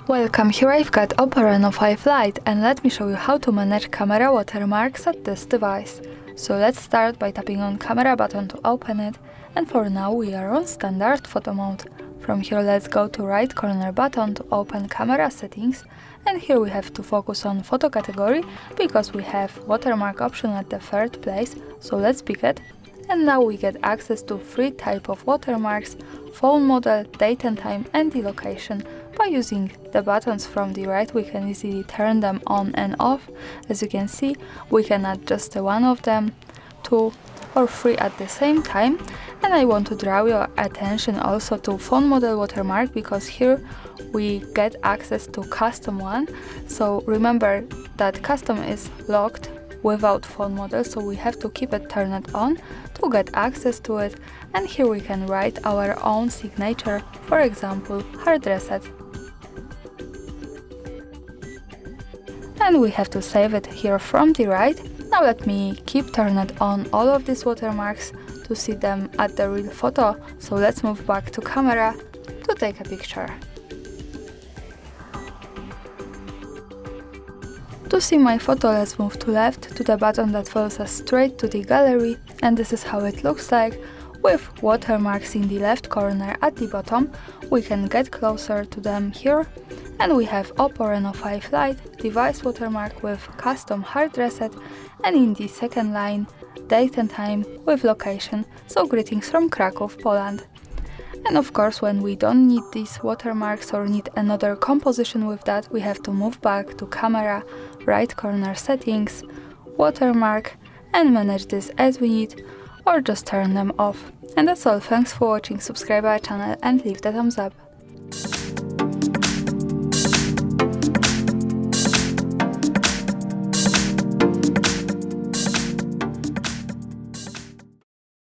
Welcome, here I've got OPPO Reno 5 Lite and let me show you how to manage camera watermarks at this device. So let's start by tapping on camera button to open it, and for now we are on standard photo mode. From here let's go to right corner button to open camera settings, and here we have to focus on photo category because we have watermark option at the third place, so let's pick it. And now we get access to 3 types of watermarks: phone model, date and time, and the location. By using the buttons from the right, we can easily turn them on and off. As you can see, we can add just one of them, 2 or 3 at the same time. And I want to draw your attention also to phone model watermark, because here we get access to custom one. So remember that custom is locked without phone model, so we have to keep it turned on to get access to it. And here we can write our own signature, for example, HardReset. And we have to save it here from the right. Now let me keep turned on all of these watermarks to see them at the real photo. So let's move back to camera to take a picture. To see my photo, let's move to left to the button that follows us straight to the gallery, and this is how it looks like. With watermarks in the left corner at the bottom, we can get closer to them here. And we have OPPO Reno 5 Lite, device watermark with custom hard reset, and in the second line, date and time with location, so greetings from Krakow, Poland. And of course, when we don't need these watermarks or need another composition with that, we have to move back to camera, right corner settings, watermark, and manage this as we need, or just turn them off. And that's all, thanks for watching, subscribe our channel and leave the thumbs up.